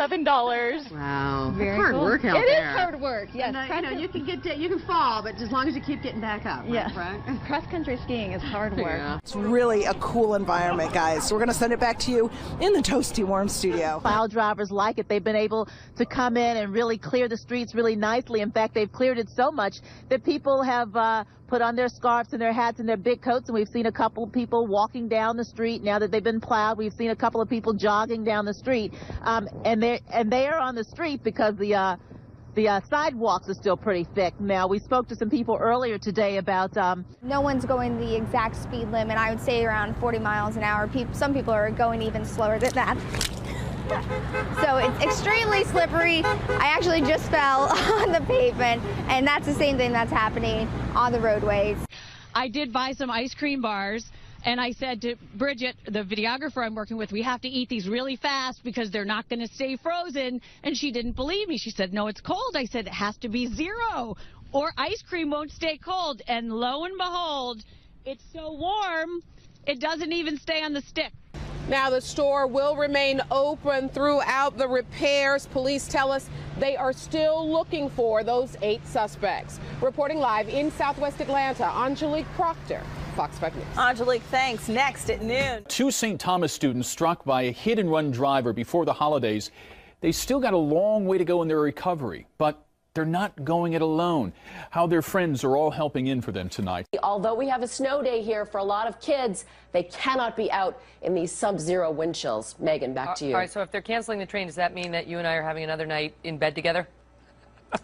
$7. Wow. Very hard cool. work out It there. is hard work, yes. And, you can you can fall, but as long as you keep getting back up. Yeah. Right? Cross-country skiing is hard work. Yeah. It's really a cool environment, guys. So we're going to send it back to you in the Toasty Warm studio. Plow drivers like it. They've been able to come in and really clear the streets really nicely. In fact, they've cleared it so much that people have put on their scarves and their hats and their big coats, and we've seen a couple of people walking down the street now that they've been plowed. We've seen a couple of people jogging down the street, and they are on the street because the sidewalks are still pretty thick. Now, we spoke to some people earlier today about no one's going the exact speed limit. I would say around 40 miles an hour. Some people are going even slower than that. So it's extremely slippery. I actually just fell on the pavement, and that's the same thing that's happening on the roadways. I did buy some ice cream bars, and I said to Bridget, the videographer I'm working with, we have to eat these really fast because they're not going to stay frozen. And she didn't believe me. She said, no, it's cold. I said, it has to be 0 or ice cream won't stay cold. And lo and behold, it's so warm, it doesn't even stay on the stick. Now, the store will remain open throughout the repairs. Police tell us they are still looking for those 8 suspects. Reporting live in Southwest Atlanta, Angelique Proctor, Fox 5 News. Angelique, thanks. Next at noon. 2 St. Thomas students struck by a hit-and-run driver before the holidays. They still got a long way to go in their recovery, but they're not going it alone. How their friends are all helping in for them tonight. Although we have a snow day here for a lot of kids, they cannot be out in these sub-zero wind chills. Megan, back to you. All right, so if they're canceling the train, does that mean that you and I are having another night in bed together?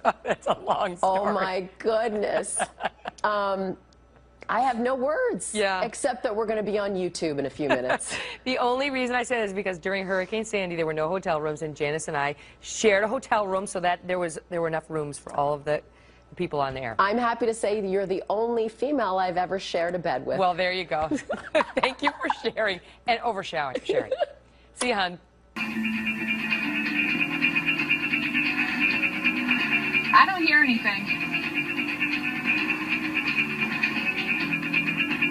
That's a long story. Oh, my goodness. I have no words, except that we're going to be on YouTube in a few minutes. The only reason I say this is because during Hurricane Sandy, there were no hotel rooms, and Janice and I shared a hotel room so that there were enough rooms for all of the people on the air. I'm happy to say you're the only female I've ever shared a bed with. Well, there you go. Thank you for sharing and oversharing. See you, hon. I don't hear anything.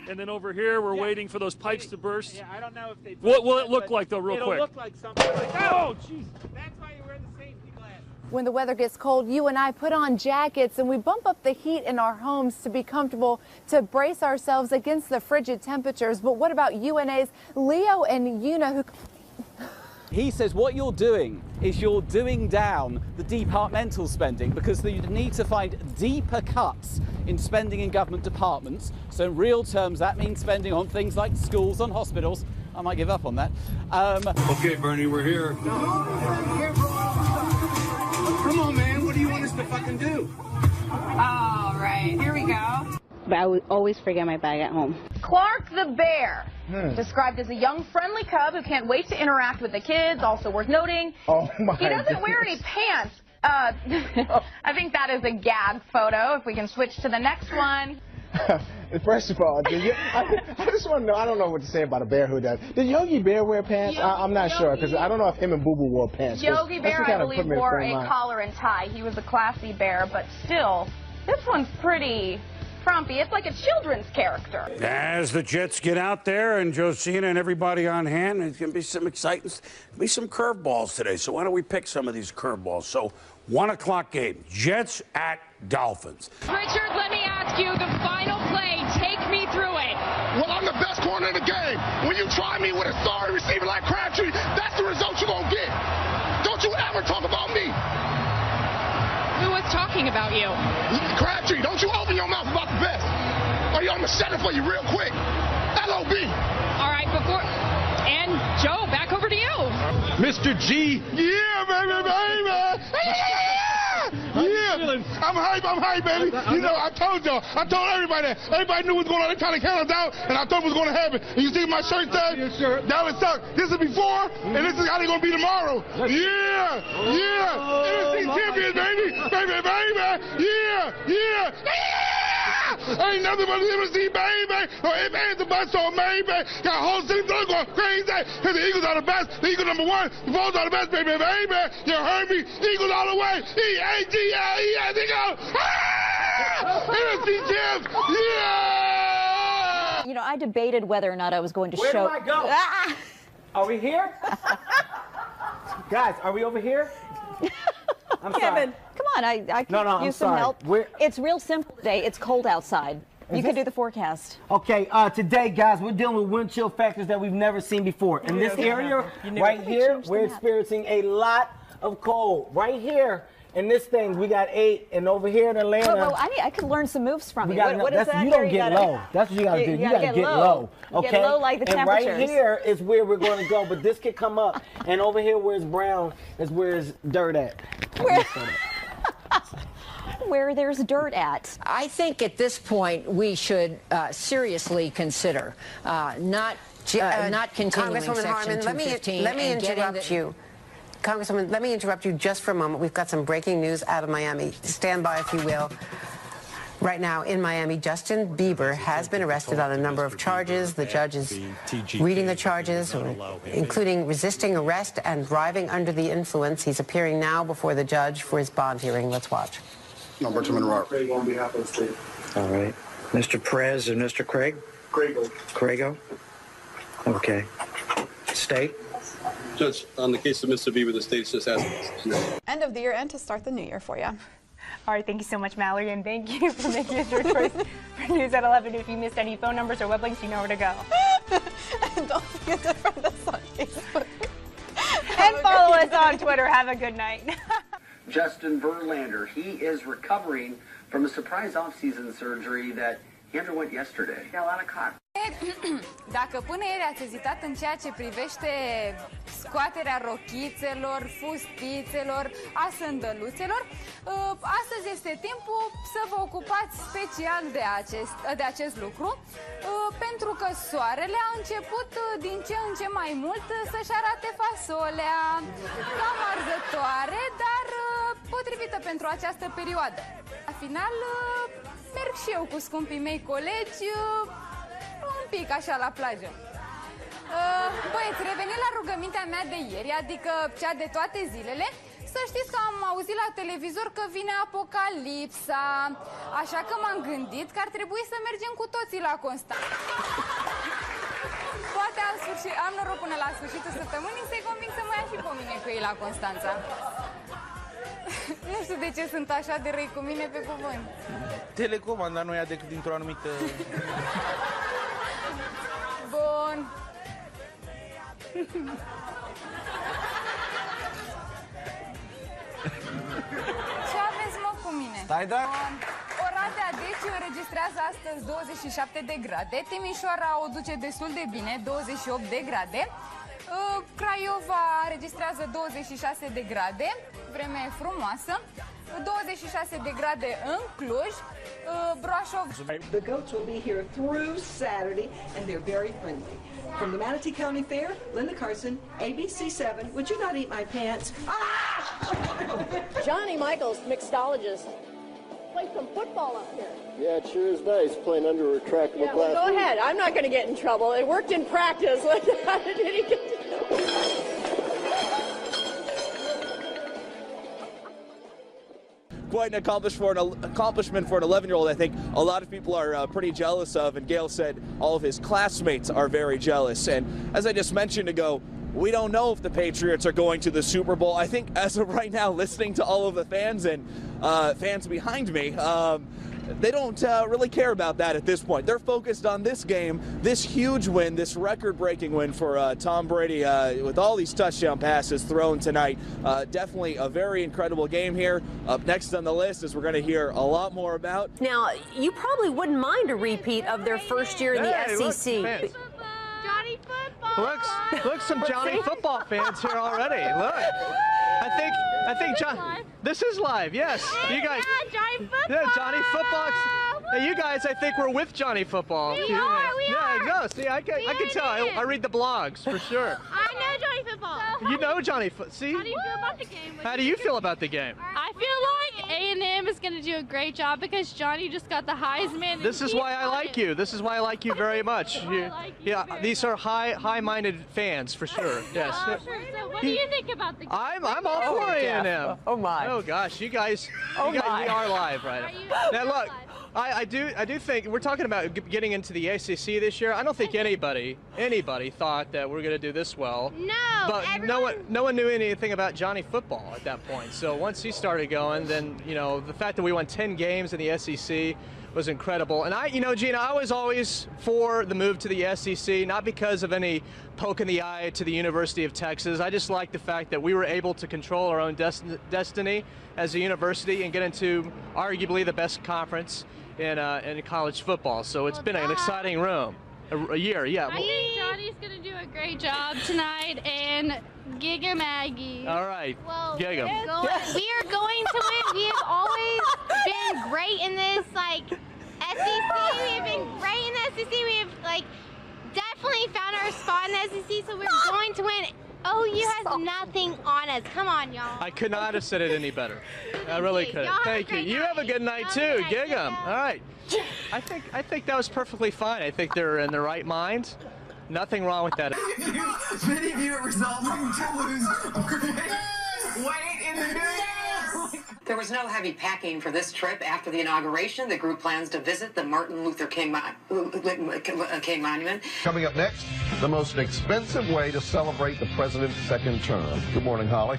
And then over here, we're waiting for those pipes to burst. Yeah, I don't know if they... What will it look like, though, real quick? It'll look like something like that. Oh, jeez. That's why you wear the safety glasses. When the weather gets cold, you and I put on jackets and we bump up the heat in our homes to be comfortable, to brace ourselves against the frigid temperatures. But what about UNA's Leo and Una, who... He says what you're doing is you're doing down the departmental spending because you need to find deeper cuts in spending in government departments. So in real terms, that means spending on things like schools, on hospitals. I might give up on that. Okay, Bernie, we're here. Come on, man. What do you want us to fucking do? All right, here we go. But I would always forget my bag at home. Clark the bear, described as a young, friendly cub who can't wait to interact with the kids. Also worth noting, he doesn't wear any pants. I think that is a gag photo. If we can switch to the next one. First of all, I just want to know, I don't know what to say about a bear who does. Did Yogi Bear wear pants? I'm not sure, because I don't know if him and Boo Boo wore pants. Yogi Bear, I believe, wore a collar and tie. He was a classy bear, but still, this one's pretty frumpy. It's like a children's character. As the Jets get out there and Josina and everybody on hand, there's going to be some exciting, be some curveballs today. So why don't we pick some of these curveballs? So 1 o'clock game, Jets at Dolphins. Richard, let me ask you the final play. Take me through it. Well, I'm the best corner in the game. When you try me with a sorry receiver like Crabtree, that's the result you're going to get. Don't you ever talk about me. Who was talking about you? Crabtree, don't you open your mouth about the best. Or I'm going to set it for you real quick. LOB. All right, and Joe, back over to you. Mr. G. Yeah, baby. Yeah. I'm hype, baby. You know, I told y'all. I told everybody that. Everybody knew what was going on. They trying to count us out, and I thought it was going to happen. And you see my shirt tag? Dallas suck. This is before, and this is how they're going to be tomorrow. Yeah. NFC champions, baby. Yeah. Ain't nothing but NFC, baby. No if, ands, or buts, or maybe. Got a whole city going crazy. Because the Eagles are the best. The Eagles number 1. The Bulls are the best, baby. You heard me? Eagles all the way. E-A-G-L-E-S. Eagles. NFC champs. Yeah. You know, I debated whether or not I was going to Where show. do I go? Are we here? Guys, are we over here? I'm Kevin, sorry. come on. I could No, I'm use some sorry. help. It's real simple today. It's cold outside. You can do the forecast. Okay, today, guys, we're dealing with wind chill factors that we've never seen before. In this area right here, we're experiencing a lot of cold. Right here, in this thing, we got 8, and over here in Atlanta. Whoa, I could learn some moves from you. What is that? You don't get low. That's what you got to do. You got to get low. Okay. Get low like the temperatures. And right here is where we're going to go, but this could come up. And over here where it's brown is where it's dirt at. Where there's dirt at. I think at this point we should seriously consider not continuing Congresswoman Section 215. let me interrupt you. Congresswoman, let me interrupt you just for a moment. We've got some breaking news out of Miami. Stand by, if you will. Right now in Miami, Justin Bieber has been arrested on a number of charges. The judge is reading the charges, including resisting arrest and driving under the influence. He's appearing now before the judge for his bond hearing. Let's watch. Craig on behalf of the state. All right. Mr. Perez and Mr. Craig? Craigo. Okay. State? Judge, on the case of Mr. Bieber, the state's just asking. End of the year and to start the new year for you. All right, thank you so much, Mallory, and thank you for making it your choice for News at 11. If you missed any phone numbers or web links, you know where to go. And don't forget to friend us on Facebook. And follow us on Twitter. Have a good night. Justin Verlander, he is recovering from a surprise off-season surgery that he underwent yesterday. Got a lot of cock. Dacă până ieri ați ezitat în ceea ce privește scoaterea rochițelor, fustițelor, a sândăluțelor, astăzi este timpul să vă ocupați special de acest lucru, pentru că soarele a început din ce în ce mai mult să-și arate fasolea, cam arzătoare, dar potrivită pentru această perioadă. La final, merg și eu cu scumpii mei colegi, un pic așa la plajă. Băieți, revenind la rugămintea mea de ieri, adică cea de toate zilele, să știți că am auzit la televizor că vine apocalipsa, așa că m-am gândit că ar trebui să mergem cu toții la Constanța. Poate am noroc până la sfârșitul săptămânii să-i conving să mă ia și pe mine cu ei la Constanța. Nu știu de ce sunt așa de răi cu mine, pe cuvânt. Telecomanda nu ia decât dintr-o anumită... Bun. Ce aveți, mă, cu mine? Stai, da? Oradea, deci, înregistrează astăzi 27 de grade. Timișoara o duce destul de bine, 28 de grade. Craiova înregistrează 26 de grade, vreme frumoasă. 26 de grade în Cluj, Brașov. The goats will be here through Saturday, and they're very friendly. From the Manatee County Fair, Linda Carson, ABC7. Would you not eat my pants? Johnny Michaels, mixologist, played some football up here. Yeah, it sure is nice playing under a retractable glass. Well, go ahead. I'm not going to get in trouble. It worked in practice. How did he get to... Quite an accomplishment for an 11-year-old. I think a lot of people are pretty jealous of, and Gail said all of his classmates are very jealous. And as I just mentioned ago, we don't know if the Patriots are going to the Super Bowl. I think as of right now, listening to all of the fans and fans behind me, they don't really care about that at this point. They're focused on this game, this huge win, this record-breaking win for Tom Brady with all these touchdown passes thrown tonight. Definitely a very incredible game here. Up next on the list, as we're going to hear a lot more about. Now, you probably wouldn't mind a repeat of their first year in the SEC. Johnny Football! Look, some Johnny Football fans here already. Look. I think John. This is live. Yes, you guys. Johnny Football. Yeah, Johnny Football. Hey, you guys, I think we're with Johnny Football. We are. Yeah, no. See, I can tell. I read the blogs for sure. I know Johnny Football. You know Johnny Football. See. How do you feel about the game? How do you feel about the game? I feel like A&M is going to do a great job because Johnny just got the Heisman. This is why I like you. This is why I like you very much. Yeah, these are high-minded fans for sure. Yes. Sure. So what do you think about the game? I'm all for A&M. Oh my. Oh gosh, you guys, we are live right now. Now look, I do think we're talking about getting into the ACC this year. I don't think anybody thought that we're going to do this well. No, but no one knew anything about Johnny football at that point. So once he started going, then the fact that we won 10 games in the SEC was incredible. And Gina, I was always for the move to the SEC, not because of any poke in the eye to the University of Texas. I just like the fact that we were able to control our own destiny as a university and get into arguably the best conference in college football. So it's been an exciting year. Yeah. I think Johnny's going to do a great job tonight, and gig him, Aggie. All right, gig him. We are going to win. We have always been great in this, SEC. We have been great in the SEC. We have, definitely found our spot in the SEC, so we're going to win. OU has nothing on us. Come on, y'all. I could not have said it any better. I really could. Thank you. You have a good night too. Gig 'em. All right. I think that was perfectly fine. I think they're in the right mind. Nothing wrong with that. Many of you are resolving to lose weight in the new year. There was no heavy packing for this trip. After the inauguration, the group plans to visit the Martin Luther King Monument. Coming up next, the most expensive way to celebrate the president's second term. Good morning, Holly.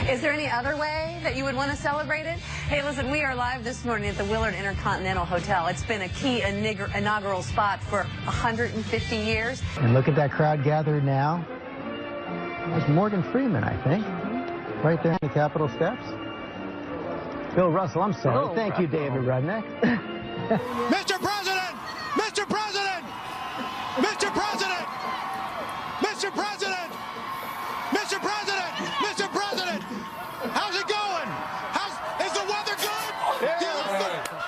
Is there any other way that you would want to celebrate it? Hey, listen, we are live this morning at the Willard Intercontinental Hotel. It's been a key inaugural spot for 150 years. And look at that crowd gathered now. There's Morgan Freeman, I think, right there on the Capitol steps. Bill Russell, I'm sorry. Thank you, David Rudnick. Mr. President! Mr. President! Mr. President! Mr. President! Mr. President! Mr. President! How's it going? Is the weather good?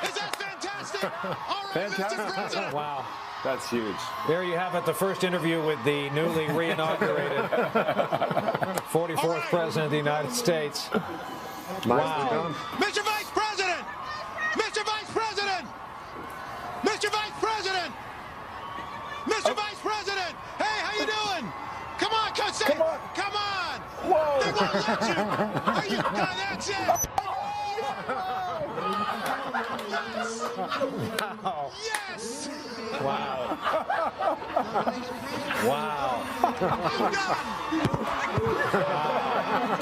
Is that fantastic? All right, Mr. President! Wow. That's huge. There you have it, the first interview with the newly re-inaugurated 44th President of the United States. Wow. Mr. Vice President! Mr. Vice President! Mr. Vice President! Mr. Vice President! Hey, how you doing? Come on, come on! Whoa! They won't let you! Are you? That's it! Yes! Wow. Wow. Wow.